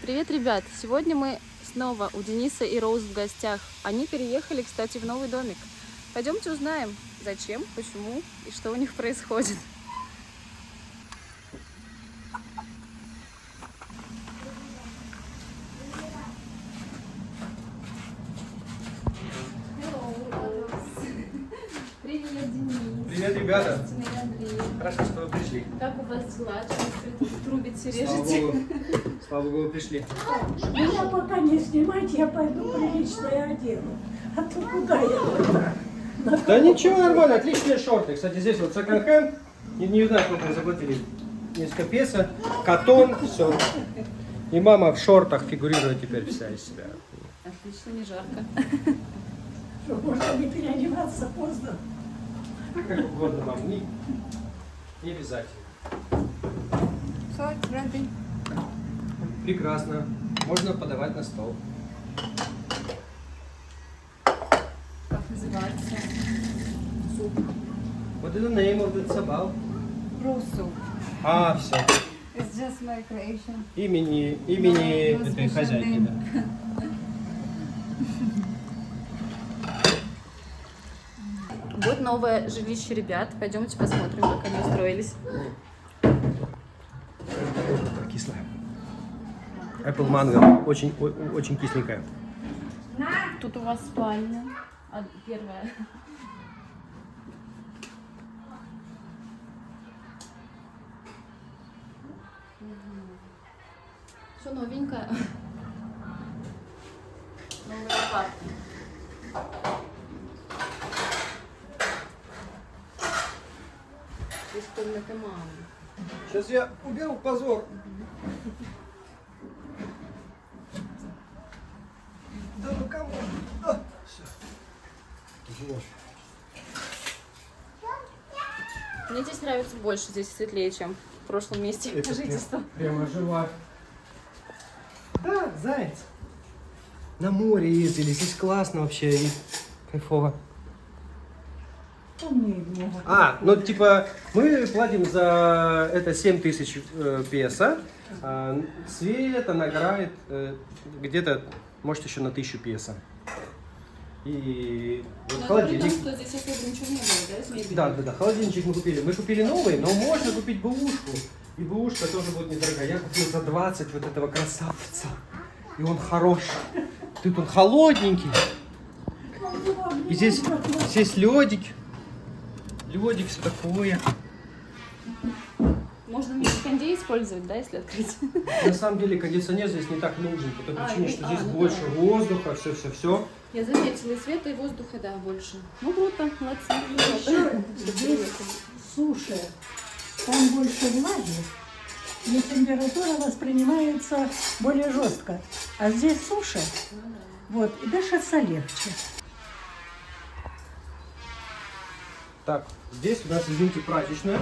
Привет, ребят! Сегодня мы снова у Дениса и Роуз в гостях. Они переехали, кстати, в новый домик. Пойдемте узнаем, зачем, почему и что у них происходит. Привет, Денис! Привет, ребята! Кристина и Андрей. Хорошо, что вы пришли. Как у вас дела? Что вы трубите, Слава режете? Богу, слава Богу, вы пришли. Меня пока не снимать, я пойду приличное одену. А то куда я вот так? Да ничего, нормально, отличные шорты. Кстати, здесь вот секонд-хенд. Не знаю, сколько мы заплатили. Несколько песо, катон, все. И мама в шортах фигурирует теперь вся из себя. Отлично, не жарко. Что, можно не переодеваться поздно. Как угодно, мам, не обязательно. Все, ready. Прекрасно. Можно подавать на стол. Как называется? Суп. What is the name of the sabal? Русу. А, все. It's just my creation. Имени No, этой no хозяйки, special да. Вот новое жилище ребят. Пойдемте посмотрим, как они устроились. Кислая. Apple манго. Очень кисленькая. Тут у вас спальня. Первая. Все новенькое. Новые лопатки. Здесь комната мамы. Сейчас я уберу позор. Да ну кому? Все. Мне здесь нравится больше, здесь светлее, чем в прошлом месте жительства. Прямо жива. Да, заяц. На море ездили, здесь классно вообще и кайфово. Умнее много. А, ну типа мы платим за это 7000 песо, а свет она играет где-то, может, еще на 1000 песо. И вот Но холодильник. при том, что здесь особо ничего не было, да, с мебелью? Да, холодильничек мы купили. Мы купили новый, но можно купить бэушку. И бэушка тоже будет недорогая. Я купил за 20 вот этого красавца. И он хорош. Тут он холодненький. И здесь ледик. Ледик, все такое. Можно вместо кондей использовать, да, если открыть? На самом деле кондиционер здесь не так нужен, по той причине, что здесь больше да. воздуха, все. Я заметила, и света, и воздуха, да, больше. Ну, круто, молодцы. Еще здесь суше, там больше влаги, и температура воспринимается более жестко. А здесь суше, вот, и дышится легче. Так, здесь у нас, извините, прачечная.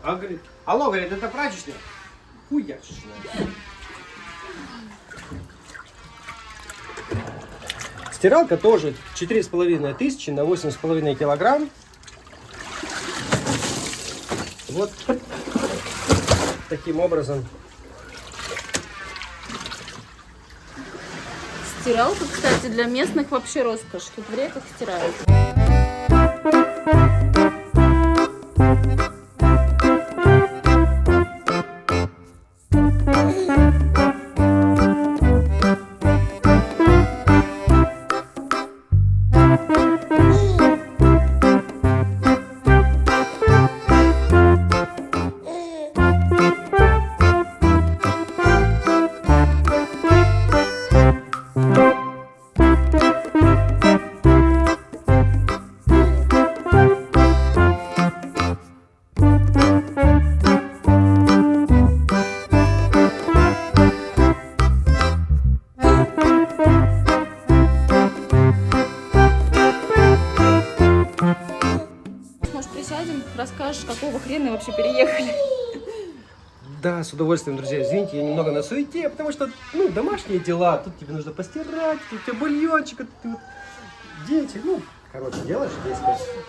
А говорит, алло, говорит, это прачечная? Хуячечная. Стиралка тоже 4500 на 8,5 килограмм. Вот таким образом. Стиралка, кстати, для местных вообще роскошь. Тут в реках стирают. Расскажешь, какого хрена вообще переехали? Да, с удовольствием, друзья. Извините, я немного на суете, потому что, ну, домашние дела. Тут тебе нужно постирать, тут у тебя бульончик, тут дети. Ну, короче, делаешь здесь.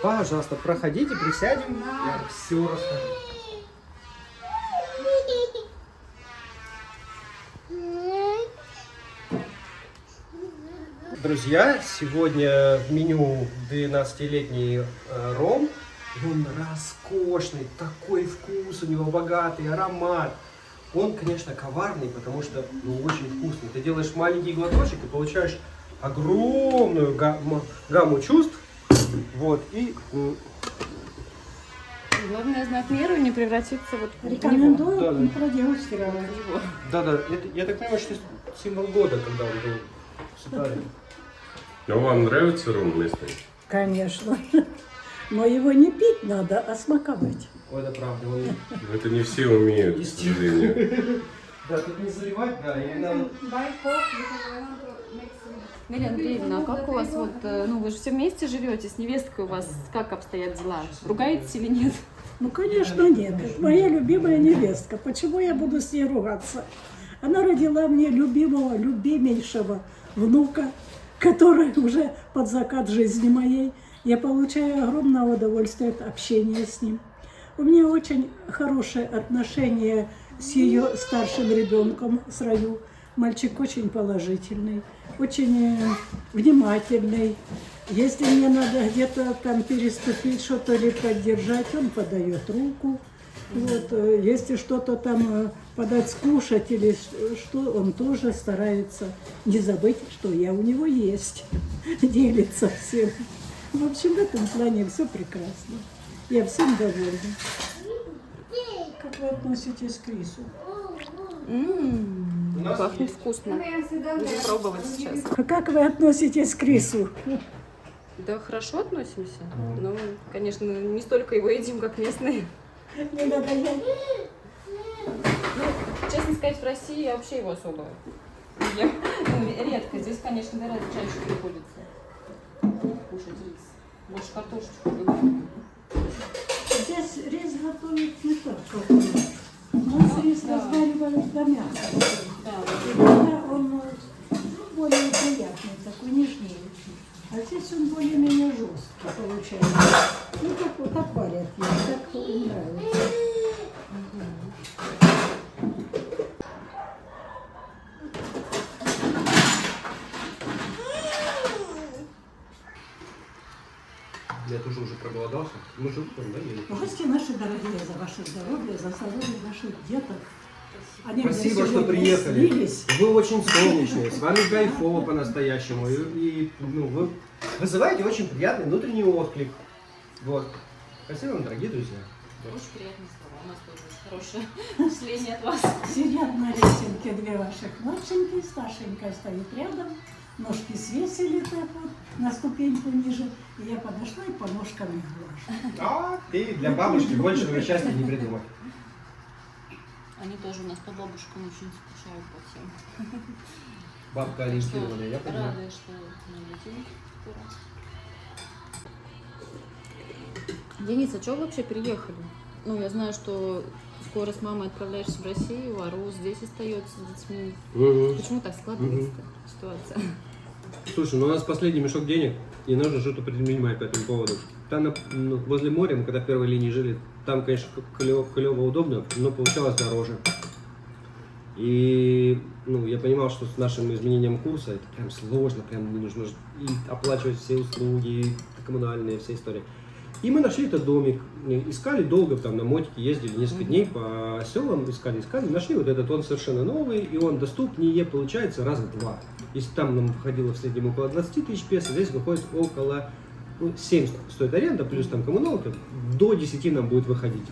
Пожалуйста, проходите, присядем. Я все расскажу. Друзья, сегодня в меню 12-летний ром. Он роскошный, такой вкус у него богатый, аромат. Он, конечно, коварный, потому что очень вкусный. Ты делаешь маленький глоточек и получаешь огромную гамму чувств. Вот, и... Главное знать меру и не превратиться вот в него. Рекомендую Да, да. продегустировать. Да-да, это, я так понимаю, что это символ года, когда он был сотворен. А вам нравится ром местный? Конечно. Но его не пить надо, а смаковать. Ой, это правда. Он... Это не все умеют, к сожалению. Да, тут не заливать, да, и надо... Buy coke because I want to mix with. Галина Андреевна, а как у вас вот, ну вы же все вместе живете, с невесткой у вас как обстоят дела? Ругаетесь или нет? Ну, конечно, нет. Это моя любимая невестка. Почему я буду с ней ругаться? Она родила мне любимого, любимейшего внука, который уже под закат жизни моей. Я получаю огромное удовольствие от общения с ним. У меня очень хорошее отношение с ее старшим ребенком, с Раю. Мальчик очень положительный, очень внимательный. Если мне надо где-то там переступить что-то или поддержать, он подает руку. Вот, если что-то там подать скушать или что, он тоже старается не забыть, что я у него есть. Делится всем. В общем, в этом плане все прекрасно. Я всем довольна. Как вы относитесь к рису? Пахнет вкусно. Будем пробовать сейчас. А как вы относитесь к рису? Да, хорошо относимся. Ну, конечно, не столько его едим, как местные. Не надоело? Ну, честно сказать, в России я вообще его особо не ем. Ну, редко. Здесь, конечно, гораздо чаще приходится кушать рис. Больше картошечку люблю. Здесь рис готовят не так, как у нас. У нас рис разваривают до мяса. Да, И тогда он более приятный, такой нежнее. А здесь он более-менее жесткий получается. Ну, как вот так варят, мне так нравится. Я тоже уже проголодался. Мы же утром, да, ели? Гости наши дорогие, за ваше здоровье, за здоровье наших деток. Они мне Спасибо, что сегодня приехали. снились. Вы очень солнечные, с вами кайфово по-настоящему. И, ну, вы вызываете очень приятный внутренний отклик. Вот. Спасибо вам, дорогие друзья. очень приятные слова. У нас тоже хорошее впечатление от вас. Сидят на лесенке две ваших младшенькие, старшенькая стоит рядом, ножки свесили так вот на ступеньку ниже, и я подошла и по ножкам их глажу. А ты для бабушки большего счастья не придумай. Они тоже у нас по бабушкам очень скучают по всем. Бабка ориентированная, я понимаю. Рада, что мы летим скоро. Денис, а что вы вообще приехали? Ну, я знаю, что скоро с мамой отправляешься в Россию, а Роуз здесь остается с детьми. Почему так складывается ситуация? Слушай, ну у нас последний мешок денег, и нужно что-то предпринимать по этому поводу. Там возле моря, мы когда в первой линии жили, там, конечно, клево удобно, но получалось дороже. И я понимал, что с нашим изменением курса это прям сложно, прям мне нужно и оплачивать все услуги, коммунальные, все истории. И мы нашли этот домик, искали долго, там на мотике ездили несколько дней по селам, искали, нашли вот этот, он совершенно новый, и он доступнее, получается, раза в 2. Если там нам выходило в среднем около 20 тысяч песо, здесь выходит около 7 стоит аренда, плюс там коммуналка, до 10 нам будет выходить.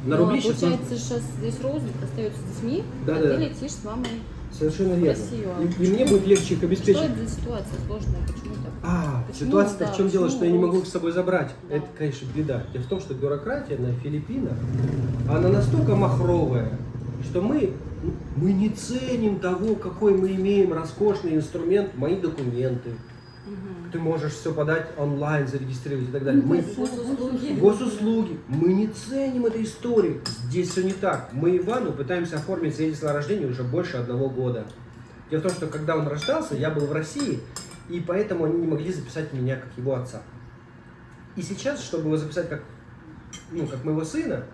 На Ну, рубли а сейчас... получается, сейчас здесь Роуз остается с детьми, Да, а да. ты летишь с мамой. Совершенно в верно. Россию. И мне будет легче их Что обеспечить. это за ситуация сложная? Почему так? Почему? Ситуация-то Да, в чем дело, почему что я не могу Роуз? их с собой забрать. Да. Это, конечно, беда. Дело в том, что бюрократия на Филиппинах, она настолько махровая, что мы не ценим того, какой мы имеем роскошный инструмент, мои документы. Ты можешь все подать онлайн, зарегистрировать и так далее. Госуслуги. Мы не ценим этой истории. Здесь все не так. Мы Ивану пытаемся оформить свидетельство о рождении уже больше 1 года. Дело в том, что когда он рождался, я был в России, и поэтому они не могли записать меня как его отца. И сейчас, чтобы его записать как моего сына,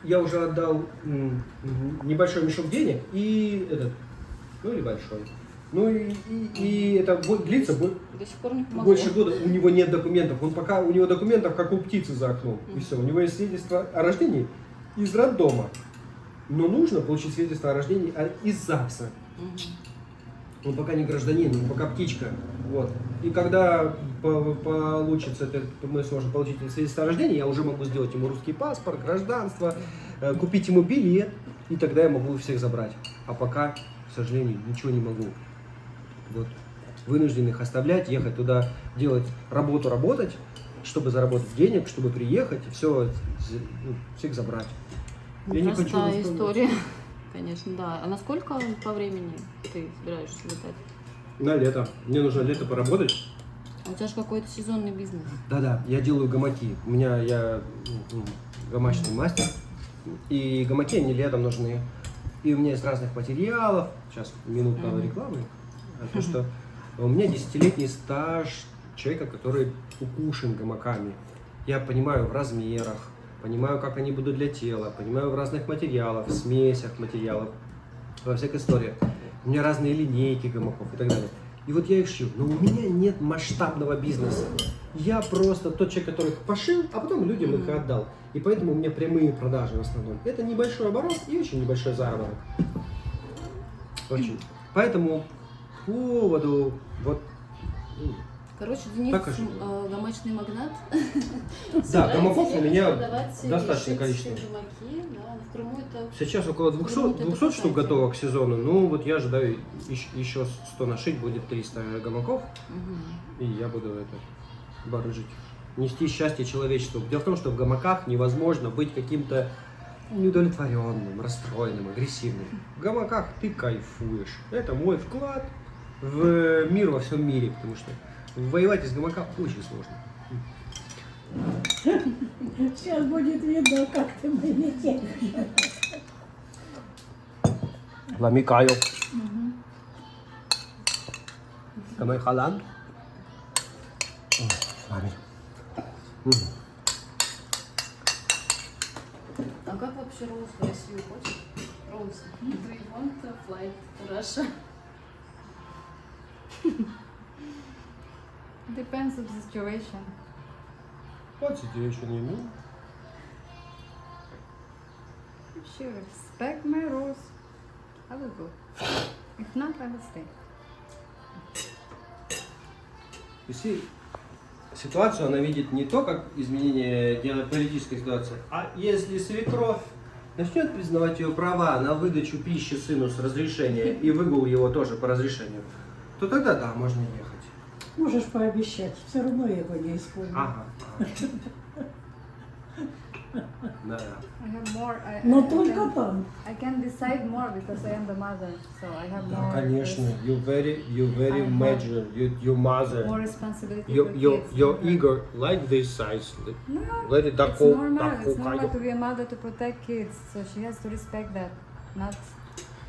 я уже отдал небольшой мешок денег и или большой. Ну и это длится До сих пор не помогло. больше года. У него нет документов. Он пока у него документов как у птицы за окном. И все. У него есть свидетельство о рождении из роддома. Но нужно получить свидетельство о рождении из ЗАГСа. Он пока не гражданин, он пока птичка. Вот. И когда получится, мы сможем получить свидетельство о рождении, я уже могу сделать ему русский паспорт, гражданство, купить ему билет, и тогда я могу всех забрать. А пока, к сожалению, ничего не могу. Вот. Вынужден их оставлять, ехать туда, делать работу, работать, чтобы заработать денег, чтобы приехать и все, всех забрать. Я не хочу Простая история. Конечно, да. А насколько по времени ты собираешься летать? На лето. Мне нужно лето поработать. А у тебя же какой-то сезонный бизнес. Да-да, я делаю гамаки. Я гамачный мастер. И гамаки, они летом нужны. И у меня из разных материалов. Сейчас минутка рекламы. То, что у меня 10-летний стаж человека, который укушен гамаками. Я понимаю в размерах, понимаю, как они будут для тела, понимаю в разных материалах, в смесях материалов, во всех историях. У меня разные линейки гамаков и так далее. И вот я их шью. Но у меня нет масштабного бизнеса. Я просто тот человек, который их пошил, а потом людям их отдал. И поэтому у меня прямые продажи в основном. Это небольшой оборот и очень небольшой заработок. Очень. Поэтому по поводу вот. Короче, Денис Так, гамачный магнат. Да, гамаков у меня продавать, достаточное шить количество. гамаки, да. В Крыму это... Сейчас около 200 штук готово к сезону. Ну вот я ожидаю еще 100 нашить, будет 300 гамаков. И я буду барыжить. Нести счастье человечеству. Дело в том, что в гамаках невозможно быть каким-то неудовлетворенным, расстроенным, агрессивным. В гамаках ты кайфуешь. Это мой вклад в мир во всем мире, потому что воевать из гамака очень сложно. Сейчас будет видно, как ты вылетишь. Ламикаю. Это мой халан. А как вообще Роуз в Россию хочет? Роуз, do you want a flight to Russia? Depends on the situation. What situation you mean? If she respect my rules, I will go. If not, I will stay. Ситуацию она видит не то, как изменение геополитической ситуации, а если свекровь начнет признавать ее права на выдачу пищи сыну с разрешения и выгул его тоже по разрешению, то тогда да, можно ехать. Можешь пообещать, все равно я его не исполню. Ага. Да. I have more. Но только там. I can decide more because I am the mother, so I have Да, more. конечно. You very I have major. Your mother. More responsibility for Your kids. ego like this size. No, Let it it's normal. It's normal to be a mother to protect kids, so she has to respect that. Not,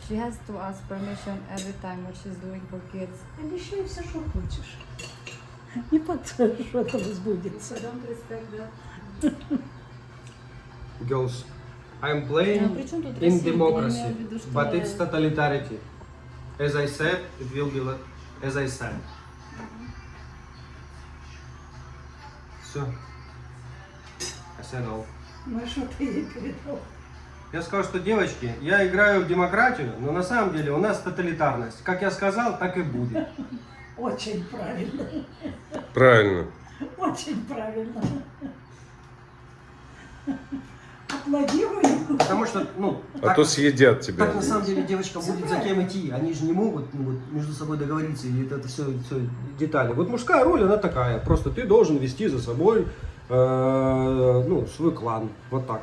she has to ask permission every time what she's doing for kids. Обещай все, что хочешь. Не факт, что это сбудется. I don't respect that. Girls, I'm А playing при чем тут in Россия? Я democracy, имею в виду, что but я- it's totalitarity. As I said, it will be as I said. Все. I said all. Ну что ты ей передал? Я сказал, что девочки, я играю в демократию, но на самом деле у нас тоталитарность. Как я сказал, так и будет. Очень правильно. Правильно. Очень правильно. Аплодирую. Потому что, А то съедят тебя. так на самом деле девочкам будет за кем идти. Они же не могут между собой договориться, и это все детали. Вот мужская роль, она такая. Просто ты должен вести за собой свой клан. Вот так.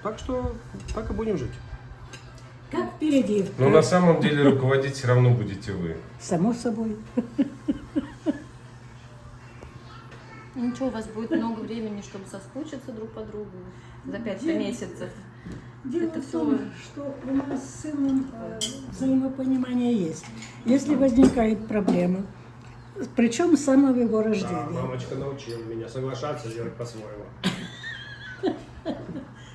Так что так и будем жить. Как впереди? Но на самом деле руководить все равно будете вы. Само собой. Ничего, у вас будет много времени, чтобы соскучиться друг по другу за 5 месяцев. Дело Это в всё. том, что у нас с сыном взаимопонимание есть. Если возникает проблема, причем с самого его рождения. Мамочка научила меня соглашаться, делать по-своему.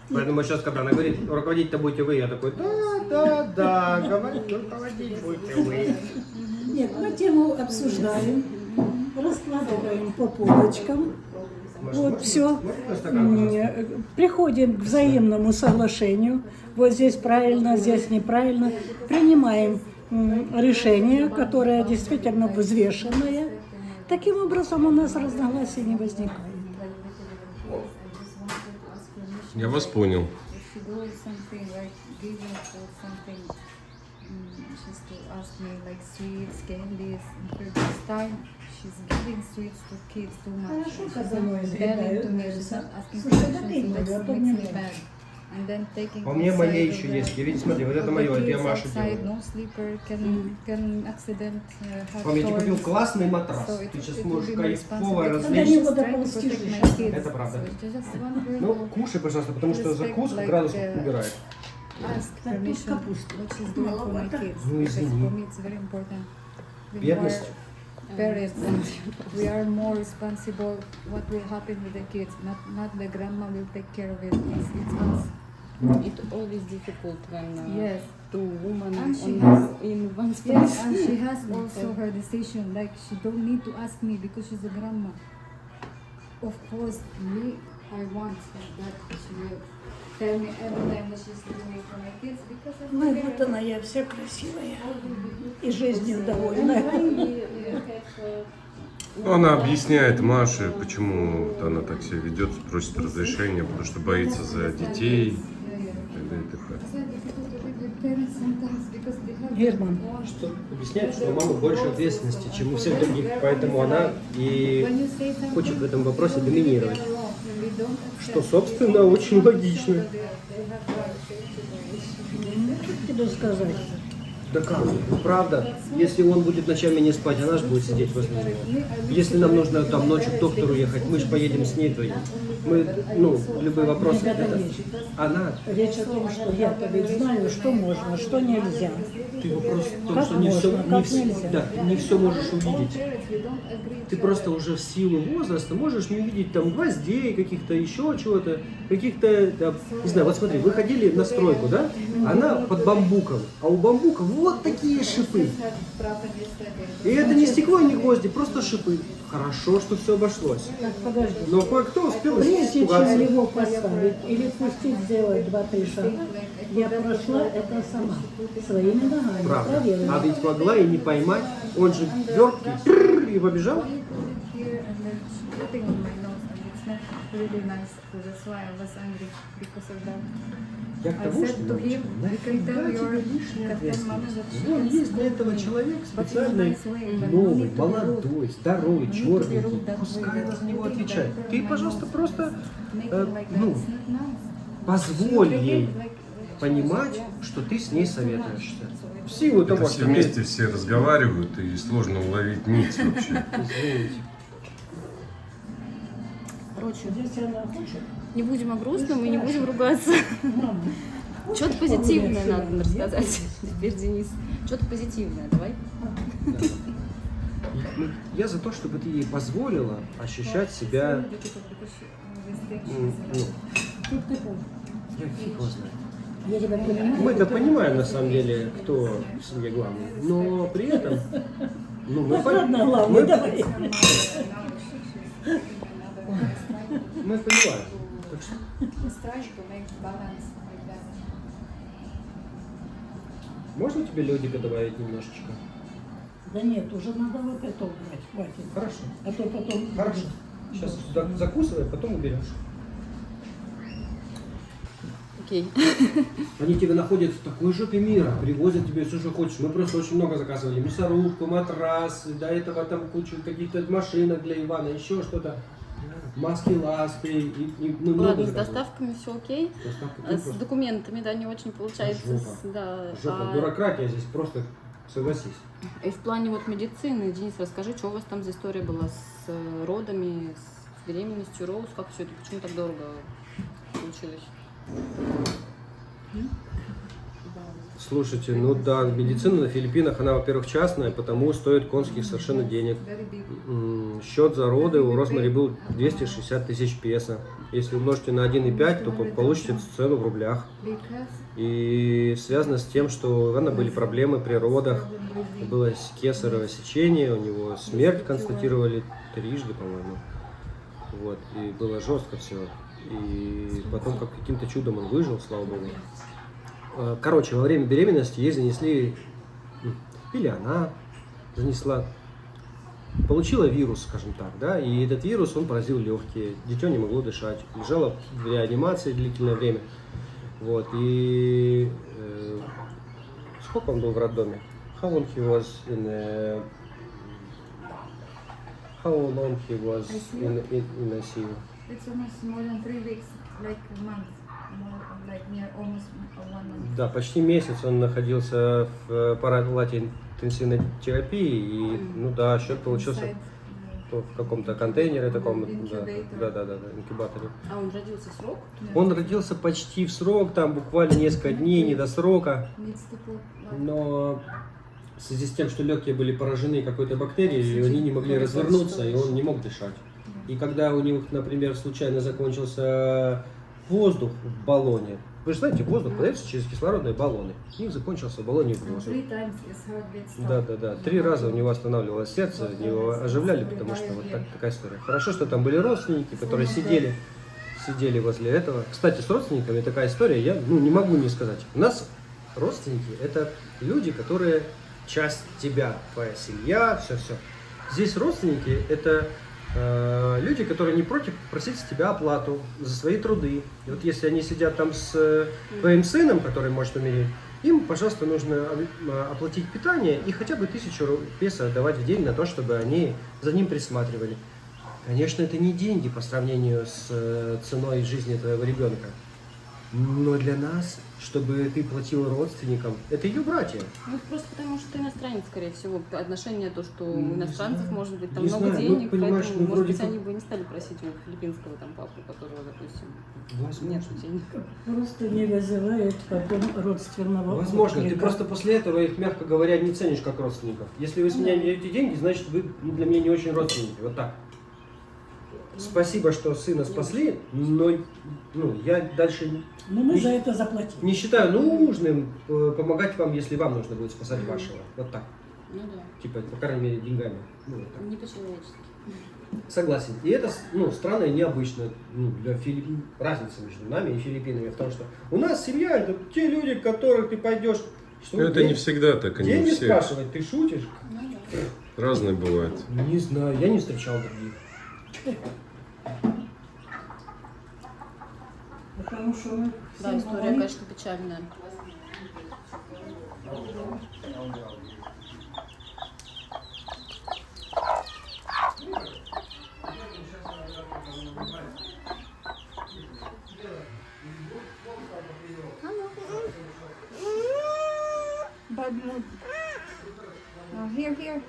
Поэтому сейчас, когда она говорит, руководить-то будете вы, я такой, да, руководить будете вы. Нет, мы тему обсуждаем, раскладываем по полочкам. Вот все. Приходим к взаимному соглашению. Вот здесь правильно, здесь неправильно. Принимаем решение, которое действительно взвешенное. Таким образом у нас разногласий не возникает. Я вас понял. If she does something like giving for something, she's to ask me like sweets, candies. And for this time, she's giving sweets to kids too much. Хорошо, She's когда not мы telling to me, избегаем. she's not asking Слушай, да permission, ты so а that то makes мне me надо. bad. And then taking А у меня outside моей of еще the- есть. Видите, смотри, вот это of the мое, это я kids Маше outside, делаю. no sleeper can accident have Мам, я тебе купил thorns. классный матрас. So it- Ты сейчас it would можешь be my кайфово responsibility. Когда развлечься. его Just trying to доползти protect же. my kids. Это правда. So just one girl Ну, who кушай, пожалуйста, потому что Respect, закуска like, градусов the- убирает. ask Так, тут permission капуста. what she's doing for my kids. Ну, Because извини. for me it's very important. We Бедность. are parents and we are more responsible what will happen with the kids. Not the grandma will take care of it. It's us. It always difficult when Yes. two women And she on has- in one Yes, space. and she has also her decision. Like she don't need to ask me because she's a grandma. Of course, me, I want that she will tell me every time that she's doing it for my kids because I'm Ой, very- вот она, я вся красивая. И жизнью довольна. Ну, она объясняет Маше, почему вот она так себя ведет, просит разрешения, потому что боится за детей. т.д. и т.п. It's very difficult to live with parents sometimes because they have Герман. one- Что объясняет, что у мамы больше ответственности, чем у всех других, поэтому она и When you say something, хочет в этом вопросе we доминировать. are wrong and we don't accept Что, собственно, очень логично. that they have right. Что тебе сказать? Да как? Правда, если он будет ночами не спать, она же будет сидеть возле него. Если нам нужно там ночью к доктору ехать, мы же поедем с ней вдвоем. Мы, ну, любые вопросы, это она. Речь о том, что я-то ведь знаю, что можно, что нельзя. Ты вопрос в том, Как что не можно, все, как нельзя. да, не все можешь увидеть. Parents, we don't agree. Ты просто уже в силу возраста можешь не увидеть там гвоздей, каких-то еще чего-то, каких-то, там, не знаю, вот смотри, вы ходили на стройку, да? Она под бамбуком, а у бамбука вот такие шипы. И это не стекло, не гвозди, просто шипы. Хорошо, что все обошлось. Так, подожди. Но кое-кто успел Прежде чем испугаться. его поставить или пустить сделать 2-3 шага, я прошла это сама, своими ногами, Правда. А проверила. ведь могла и не поймать. Он же верткий и побежал. Here and then she putting on my nose and it's not really nice. So that's why I was angry because of that. Я к I тому, said что to him, you can tell your Captain Mama that she Вон can есть для scold этого me. человек But in a специальный, nice way, but no новый, need to be rude. молодой, здоровый, No need to be черненький. rude that Пускай way. она за него Putting отвечает. diaper Ты, on my пожалуйста, nose, просто making like that, ну, it's not nice. позволь She ей behave like- понимать, что ты с ней советуешься. В силу Это того, все что вместе все разговаривают, и сложно уловить нить вообще. Извините. Короче, Здесь она хочет. не будем о грустном и не будем ругаться. Мама, Что-то позитивное надо рассказать теперь, Денис. Что-то позитивное, давай. Я за то, чтобы ты ей позволила ощущать себя, ну, тут ты прав. я фиг его знает. Я тебя понимаю. Мы-то понимаем, на самом деле, кто в семье главный, но при этом, ну, мы, Так, ладно, главный, давай. мы понимаем. Так что Just trying to make balance like that. можно тебе лёдика добавить немножечко? Да нет, уже надо вот это убрать, хватит. Хорошо. А то потом... Хорошо. Сейчас закусывай, потом уберешь. Окей. Они тебя находят в такой жопе мира, привозят тебе все, что хочешь. Мы просто очень много заказывали. Мясорубку, матрас, до этого там кучу каких-то машинок для Ивана, еще что-то. Маски, ласки. И мы много Ладно, с заказывали. доставками все окей. Доставка А с просто документами, да, не очень получается. Жопа. Да. жопа. Бюрократия здесь просто, согласись. И в плане вот медицины, Денис, расскажи, что у вас там за история была с родами, с беременностью, Роуз, как все это, почему так дорого получилось? Слушайте, ну да, медицина на Филиппинах, она, во-первых, частная, потому стоит конских совершенно денег. Very big. Счет за роды у Розмари был 260 тысяч песо. Если умножите на 1,5, то получите цену в рублях. Because И связано с тем, что у Ивана были проблемы при родах. Было кесарево сечение, у него смерть констатировали трижды, по-моему. Вот, и было жестко все. И потом как каким-то чудом он выжил, слава богу. Короче, во время беременности ей занесли, или она занесла, получила вирус, скажем так, да, и этот вирус, он поразил легкие, дитё не могло дышать, лежала в реанимации длительное время, вот, и сколько он был в роддоме? How long he was in ICU? it's almost more than 3 weeks, like a month, more like near almost 1 month. Да, почти месяц он находился в палате интенсивной терапии, и, ну да, счет получился Inside, в каком-то контейнере таком, да, Incubator. инкубаторе. А он родился в срок? Он родился почти в срок, там буквально несколько дней, не до срока, needs to put like, но в связи с тем, что легкие были поражены какой-то бактерией, они не могли развернуться, и он не мог дышать. И когда у них, например, случайно закончился воздух в баллоне, вы же знаете, воздух подается через кислородные баллоны, у них закончился в баллоне воздух. 3 times his heartbeat stopped. Да. 3 раза у него останавливалось сердце, его оживляли, потому что вот такая история. Хорошо, что там были родственники, которые сидели возле этого. Кстати, с родственниками такая история, я не могу не сказать. У нас родственники – это люди, которые часть тебя, твоя семья, все. Здесь родственники – это люди, которые не против просить с тебя оплату за свои труды. И вот если они сидят там с твоим сыном, который может умереть, им, пожалуйста, нужно оплатить питание и хотя бы 1000 песо отдавать в день на то, чтобы они за ним присматривали. Конечно, это не деньги по сравнению с ценой жизни твоего ребенка. Но для нас, чтобы ты платил родственникам, это ее братья. Ну, это просто потому, что ты иностранец, скорее всего. Отношение то, что у Не иностранцев знаю. может быть там Не много знаю, ну, денег, понимаешь, поэтому, ну, может вроде быть, как- они бы не стали просить у филиппинского там папу, которого, допустим, Возможно. нет денег. Просто не вызывает потом родственного Возможно, ты отклика. просто после этого их, мягко говоря, не ценишь как родственников. Если вы с меня не даете деньги, значит вы для меня не очень родственники. Вот так. Спасибо, что сына спасли, но я дальше Но мы за это заплатим. не считаю нужным помогать вам, если вам нужно будет спасать вашего. Вот так. Ну да, Типа, по крайней мере, деньгами. Ну, вот так. не по-человечески. Согласен. И это странно и необычно для Филиппин. Разница между нами и Филиппинами в том, что у нас семья это те люди, к которым ты пойдешь. Что, Это не всегда так, они деньги все спрашивать, ты шутишь? Ну да. разные бывают. Не знаю, я не встречал других. Потому что мы Да, всем история, говорим, конечно, печальная. Bad mood. Here.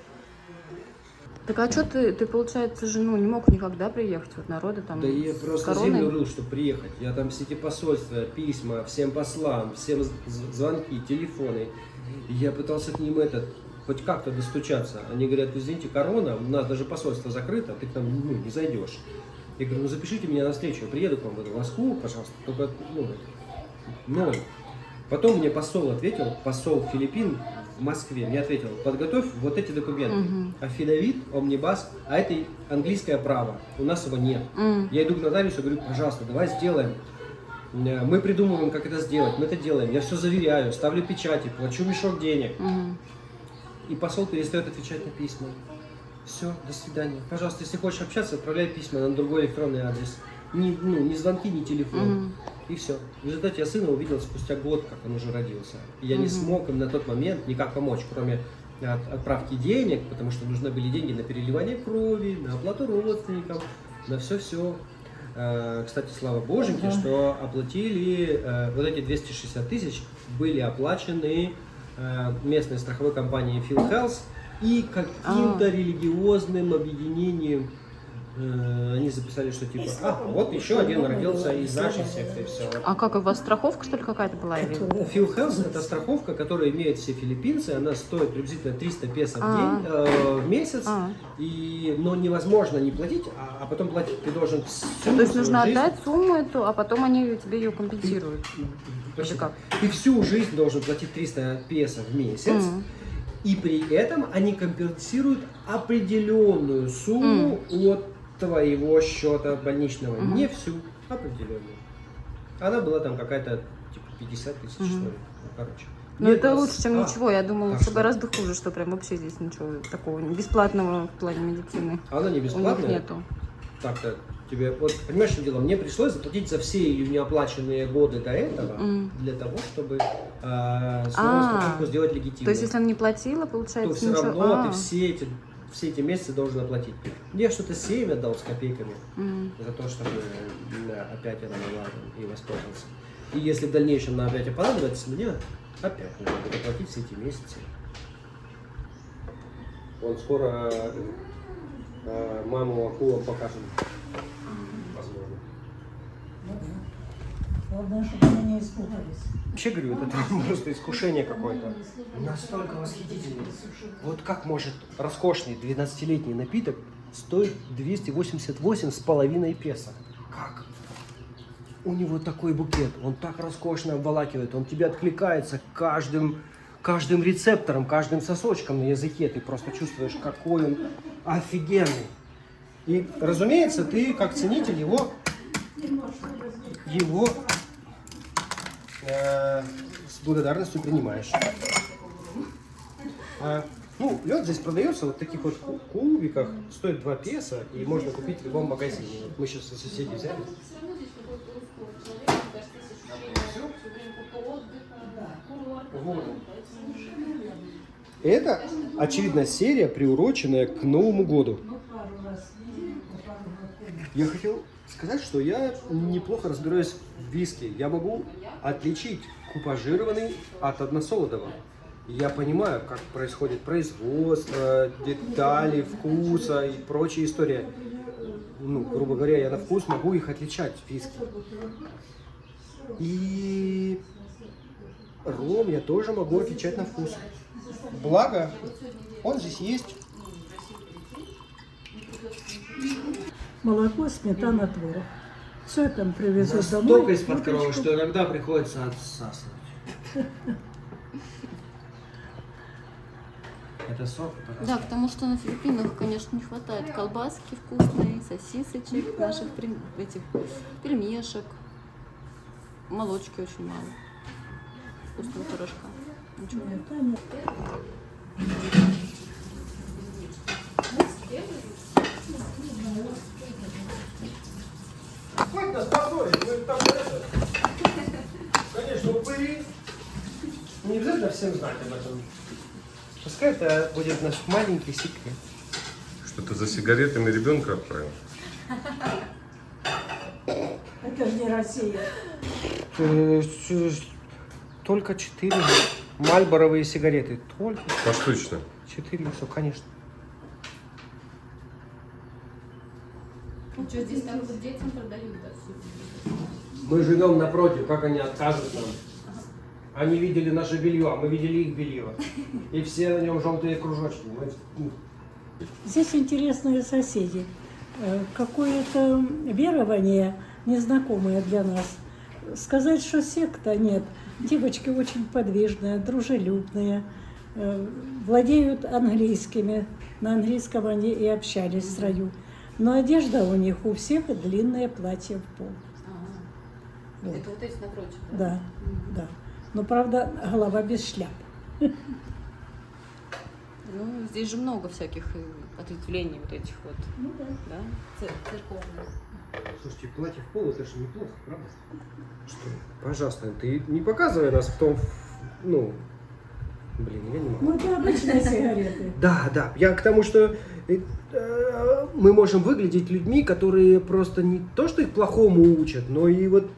Так а что ты, получается, жену не мог никогда приехать вот на роды там Да я с просто короной? землю рыл, чтобы приехать. Я там все эти посольства, письма, всем послам, всем звонки, телефоны. И я пытался к ним хоть как-то достучаться. Они говорят, извините, корона, у нас даже посольство закрыто, ты к нам не зайдешь. Я говорю, запишите меня на встречу, я приеду к вам в Москву, пожалуйста, только ноль. Потом мне посол ответил, посол Филиппин в Москве, мне ответил, подготовь вот эти документы. Афидавит, омнибас, а это английское право, у нас его нет. Я иду к нотариусу, говорю, пожалуйста, давай сделаем. Мы придумываем, как это сделать, мы это делаем. Я все заверяю, ставлю печати, плачу мешок денег. И посол перестает отвечать на письма. Все, до свидания. Пожалуйста, если хочешь общаться, отправляй письма на другой электронный адрес. Ни звонки, ни телефон. И все. В результате я сына увидел спустя год, как он уже родился. И я не смог им на тот момент никак помочь, кроме отправки денег, потому что нужны были деньги на переливание крови, на оплату родственников, на все-все. Кстати, слава боженьке, что оплатили вот эти 260 тысяч, были оплачены местной страховой компанией PhilHealth и каким-то религиозным объединением они записали, что типа, вот еще один родился из нашей секты, и все. А как, у вас страховка, что ли, какая-то была? Или... Phil Health — это страховка, которую имеют все филиппинцы, она стоит приблизительно 300 песо в день, в месяц, но невозможно не платить, а потом платить ты должен всю То есть свою нужно жизнь. отдать сумму эту, а потом они тебе ее компенсируют. Почти. Или как? Ты всю жизнь должен платить 300 песо в месяц, и при этом они компенсируют определенную сумму от твоего счета больничного. Не всю, определенную. Она была там какая-то типа 50 тысяч, что ли. Ну, короче. Ну это лучше, чем ничего. Я думала, А что что? гораздо хуже, что прям вообще здесь ничего такого бесплатного в плане медицины Она не у них бесплатная. нету. Так-то тебе, вот понимаешь, что дело? Мне пришлось заплатить за все ее неоплаченные годы до этого для того, чтобы снова страховку сделать легитимной. То есть, если он не платила, то получается, все ничего... равно ты все эти месяцы должен оплатить. Я что-то 7 отдал с копейками за то, чтобы опять она могла и воспользоваться. И если в дальнейшем она опять понадобится, мне опять нужно будет оплатить все эти месяцы. Он скоро маму акулам покажем. Возможно. Главное, чтобы они не испугались. Вообще, говорю, это просто искушение какое-то. Настолько восхитительный. Вот как может роскошный 12-летний напиток стоить 288,5 песо? Как? У него такой букет, он так роскошно обволакивает, он тебе откликается каждым рецептором, каждым сосочком на языке. Ты просто чувствуешь, какой он офигенный. И, разумеется, ты, как ценитель, его с благодарностью принимаешь. Ну, лед здесь продается вот в таких вот кубиках, стоит 2 песо, и можно купить в любом магазине. Вот мы сейчас у соседей взяли. Вот. Это, очевидно, серия, приуроченная к Новому году. Я хотел сказать, что я неплохо разбираюсь в виске. Я могу отличить купажированный от односолодового. Я понимаю, как происходит производство, детали, вкуса и прочая история. Ну, грубо говоря, я на вкус могу их отличать, виски. И ром я тоже могу отличать на вкус. Благо, он здесь есть. Молоко, сметана, творог. Все это привезут домой. Настолько из-под коровы, что иногда приходится отсасывать. Это сок? Да, потому что на Филиппинах, конечно, не хватает колбаски вкусной, сосисочек, наших этих пельмешек. Молочки очень мало. Вкусного пирожка. Ничего нет. Хоть нас позорить, мы там это, конечно, упыри. Не обязательно всем знать об этом. Пускай это будет наш маленький секрет. Что ты за сигаретами ребенка отправил? Это же не Россия. Только 4 мальборовые сигареты. Только Поштучно. 4, все, конечно. Ну что, здесь так вот детям продают, да, все? Мы живем напротив, как они откажут нам. Они видели наше белье, а мы видели их белье. И все на нем желтые кружочки. Здесь интересные соседи. Какое-то верование незнакомое для нас. Сказать, что секта, нет. Девочки очень подвижные, дружелюбные, владеют английскими. На английском они и общались в строю. Но одежда у них у всех длинное платье в пол. Вот. Это вот эти напротив, да? Да, да. Но, правда, голова без шляп. Ну, здесь же много всяких ответвлений вот этих вот. Ну да. Да? Церковных. Слушайте, платье в пол, это же неплохо, правда? Что? Пожалуйста, ты не показывай нас в том, ну, блин, я не могу. Ну, это обычные сигареты. Да, да, я к тому, что мы можем выглядеть людьми, которые просто не то, что их плохому учат, но и вот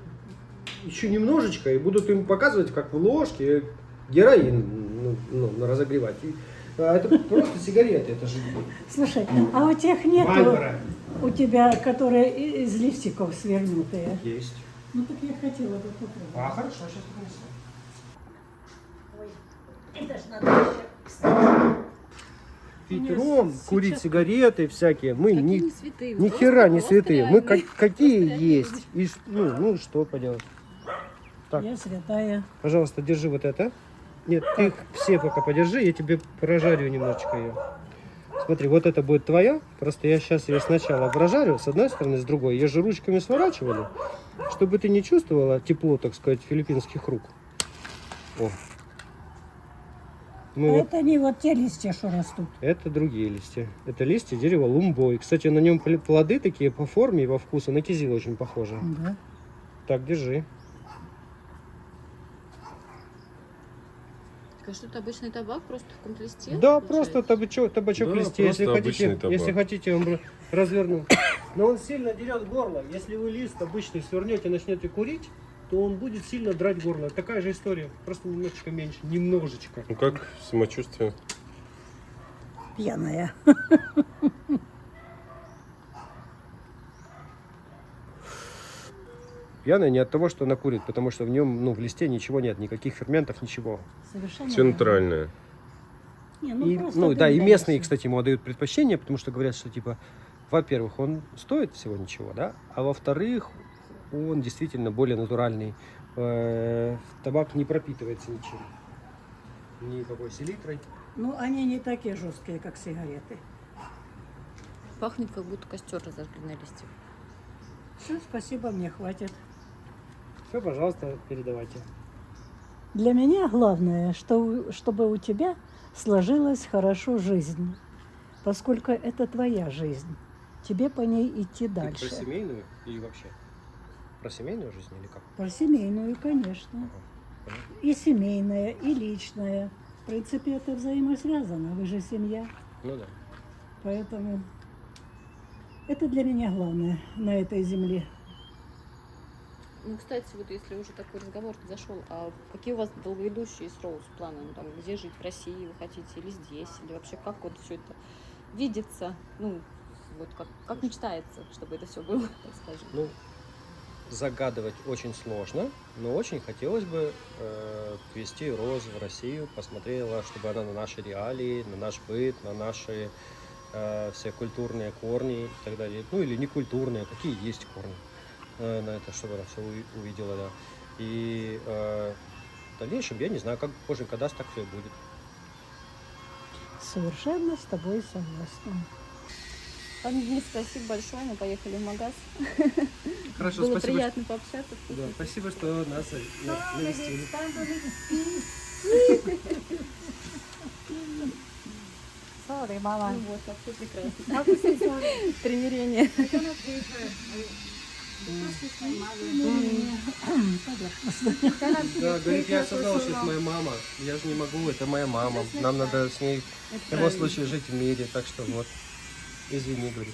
еще немножечко, и будут им показывать, как в ложке героин разогревать. И А это просто сигареты, это же Слушай, а у тех нету, Мальборо. у тебя, которые из листиков свернутые? Есть. Ну так я хотела бы попробовать. А, хорошо, сейчас принесу. Это ж надо еще. Пить Мне ром, сейчас- курить сигареты всякие. Мы Какие ни, не святые. ни просто- хера не просто святые. Мы реальные. какие Просто реальные есть. И, ну, что поделать. Так. Я святая. Пожалуйста, держи вот это. Нет, ты их все пока подержи, я тебе прожарю немножечко ее. Смотри, вот это будет твоя. Просто я сейчас ее сначала прожарю с одной стороны, с другой. Ее же ручками сворачивали, чтобы ты не чувствовала тепло, так сказать, филиппинских рук. О. Мы вот... Это они вот те листья, что растут. Это другие листья. Это листья дерева лумбой. Кстати, на нем плоды такие по форме и во вкусу на кизил очень похожи. Да. Так, держи. Так, что это обычный табак, просто в каком-то листе? Да, получается? просто табачок Да, листья. Если просто хотите, обычный табак. если хотите, я вам разверну. Но он сильно дерет горло. Если вы лист обычный свернете и начнете курить, то он будет сильно драть горло. Такая же история, просто немножечко меньше. Немножечко. Ну как самочувствие? Пьяная. Пьяная не от того, что она курит, потому что в нем, ну, в листе ничего нет, никаких ферментов, ничего. Совершенно. Все натуральное. Не, И, просто ну, да, и дым местные, дальше. кстати, ему отдают предпочтение, потому что говорят, что, типа, во-первых, он стоит всего ничего, да, а во-вторых, он действительно более натуральный. Табак не пропитывается ничем. Никакой селитрой. Ну, они не такие жесткие, как сигареты. Пахнет, как будто костер разожгли на листьях. Все, спасибо, мне хватит. Все, пожалуйста, передавайте. Для меня главное, чтобы у тебя сложилась хорошо жизнь, поскольку это твоя жизнь. Тебе по ней идти Ты дальше. про семейную или вообще? Про семейную жизнь или как? Про семейную, конечно. Понятно. И семейная, и личная. В принципе, это взаимосвязано. Вы же семья. Ну да. Поэтому это для меня главное на этой земле. Ну, кстати, вот если уже такой разговор зашел, а какие у вас долгоидущие с Роуз планы? Ну, там, где жить, в России вы хотите или здесь? Или вообще как вот все это видится? Ну, вот как мечтается, чтобы это все было, так скажем. Ну, загадывать очень сложно, но очень хотелось бы привезти Розу в Россию, посмотрела, чтобы она на наши реалии, на наш быт, на наши все культурные корни и так далее. Ну или не культурные, какие есть корни на это, чтобы она все увидела, да. И в дальнейшем, я не знаю, как боженька даст, так все и будет. Совершенно с тобой согласна. Пан Денис, спасибо большое, мы поехали в магаз. Хорошо, Было спасибо. приятно пообщаться. Да, спасибо, что нас навестили. Sorry, мама. Ну вот, вообще прекрасно. Примирение. Да, говорит, я осознал, что это моя мама. Я же не могу, это моя мама. Нам надо с ней в любом случае жить в мире, так что вот. Извини, говорит.